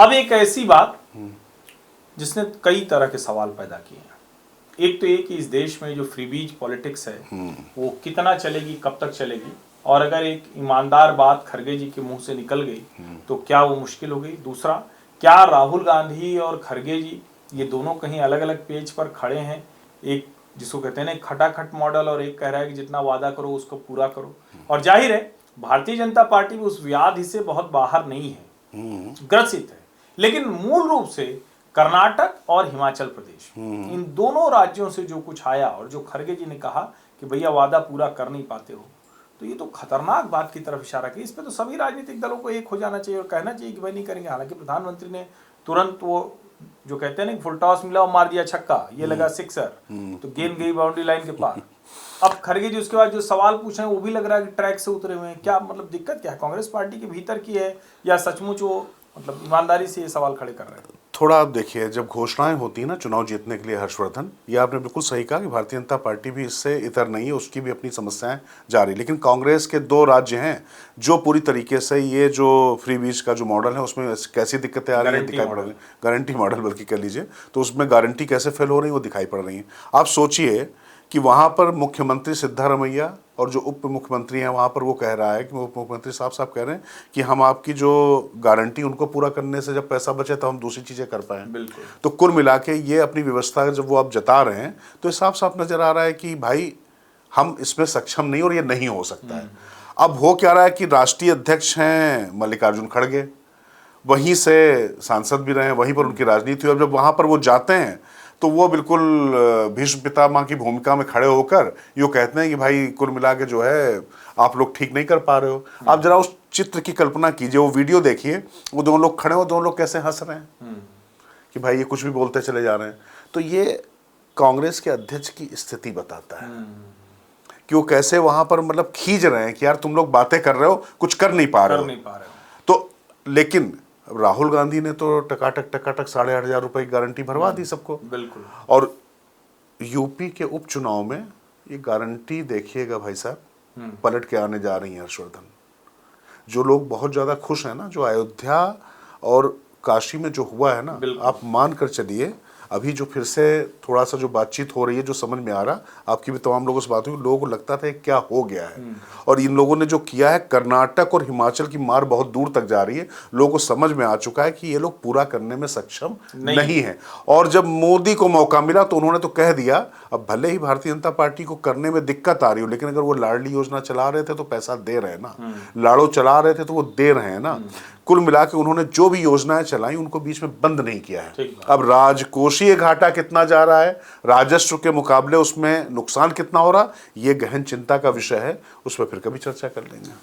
अब एक ऐसी बात जिसने कई तरह के सवाल पैदा किए हैं। एक तो ये कि इस देश में जो फ्रीबीज पॉलिटिक्स है वो कितना चलेगी, कब तक चलेगी, और अगर एक ईमानदार बात खड़गे जी के मुंह से निकल गई तो क्या वो मुश्किल हो गई। दूसरा, क्या राहुल गांधी और खड़गे जी ये दोनों कहीं अलग अलग पेज पर खड़े हैं। एक जिसको कहते हैं ना खटाखट मॉडल, और एक कह रहा है कि जितना वादा करो उसको पूरा करो। और जाहिर है भारतीय जनता पार्टी भी उस व्याधि से बहुत बाहर नहीं है, ग्रसित है, लेकिन मूल रूप से कर्नाटक और हिमाचल प्रदेश इन दोनों राज्यों से जो कुछ आया और जो खड़गे जी ने कहा कि भैया वादा पूरा कर नहीं पाते हो, तो ये तो खतरनाक बात की तरफ इशारा किया। इस पे तो सभी राजनीतिक दलों को एक हो जाना चाहिए और कहना चाहिए कि भाई नहीं करेंगे। हालांकि प्रधानमंत्री ने तुरंत वो जो कहते हैं ना फुल टॉस मिला और मार दिया छक्का, ये लगा सिक्सर, तो गेंद गई बाउंड्री लाइन के पार। अब खड़गे जी उसके बाद जो सवाल पूछ रहे हैं वो भी लग रहा है कि ट्रैक से उतरे हुए हैं। क्या मतलब दिक्कत क्या है, कांग्रेस पार्टी के भीतर की है या सचमुच वो मतलब ईमानदारी से ये सवाल खड़े कर रहे हैं? थोड़ा आप देखिए, जब घोषणाएं होती है ना चुनाव जीतने के लिए, हर्षवर्धन, ये आपने बिल्कुल सही कहा कि भारतीय जनता पार्टी भी इससे इतर नहीं है, उसकी भी अपनी समस्याएं जारी। लेकिन कांग्रेस के 2 राज्य हैं जो पूरी तरीके से ये जो फ्री बीज का जो मॉडल है उसमें कैसी दिक्कतें आ रही हैं दिखाई पड़ रही हैं। गारंटी मॉडल बल्कि कह लीजिए, तो उसमें गारंटी कैसे फेल हो रही है वो दिखाई पड़ रही है। आप सोचिए कि वहाँ पर मुख्यमंत्री सिद्धारमैया और जो उप मुख्यमंत्री हैं वहाँ पर वो कह रहा है कि उप मुख्यमंत्री साहब कह रहे हैं कि हम आपकी जो गारंटी उनको पूरा करने से जब पैसा बचे तो हम दूसरी चीज़ें कर पाएँ। बिल्कुल। तो कुल मिला के ये अपनी व्यवस्था जब वो आप जता रहे हैं तो साफ साफ नज़र आ रहा है कि भाई हम इसमें सक्षम नहीं और ये नहीं हो सकता है। अब हो क्या रहा है कि राष्ट्रीय अध्यक्ष हैं मल्लिकार्जुन खड़गे, वहीं से सांसद भी रहे हैं, वहीं पर उनकी राजनीति हुई। अब जब वहाँ पर वो जाते हैं तो वो बिल्कुल भीष्म पितामह की भूमिका में खड़े होकर यूँ कहते हैं कि भाई कुल मिला के जो है आप लोग ठीक नहीं कर पा रहे हो। आप जरा उस चित्र की कल्पना कीजिए, वो वीडियो देखिए, वो दोनों लोग खड़े हो, दोनों लोग कैसे हंस रहे हैं कि भाई ये कुछ भी बोलते चले जा रहे हैं। तो ये कांग्रेस के अध्यक्ष की स्थिति बताता है कि वो कैसे वहाँ पर मतलब खींच रहे हैं कि यार तुम लोग बातें कर रहे हो, कुछ कर नहीं पा रहे हो। तो लेकिन राहुल गांधी ने तो टकाटक 8,500 रुपए की गारंटी भरवा दी सबको। बिल्कुल। और यूपी के उपचुनाव में ये गारंटी देखिएगा भाई साहब पलट के आने जा रही है। हर्षवर्धन, जो लोग बहुत ज्यादा खुश हैं ना, जो अयोध्या और काशी में जो हुआ है ना, आप मान कर चलिए अभी जो फिर से थोड़ा सा जो बातचीत हो रही है, जो समझ में आ रहा, आपकी भी तमाम लोगों से बात हुई, लोगों को लगता था क्या हो गया है। और इन लोगों ने जो किया है, कर्नाटक और हिमाचल की मार बहुत दूर तक जा रही है। लोगों को समझ में आ चुका है कि ये लोग पूरा करने में सक्षम नहीं है। और जब मोदी को मौका मिला तो उन्होंने तो कह दिया, अब भले ही भारतीय जनता पार्टी को करने में दिक्कत आ रही हो, लेकिन अगर वो लाडली योजना चला रहे थे तो पैसा दे रहे हैं ना, लाड़ो चला रहे थे तो वो दे रहे हैं ना। कुल मिला के उन्होंने जो भी योजनाएं चलाई उनको बीच में बंद नहीं किया है। अब राजकोषीय घाटा कितना जा रहा है, राजस्व के मुकाबले उसमें नुकसान कितना हो रहा, ये गहन चिंता का विषय है, उस पर फिर कभी चर्चा कर लेंगे।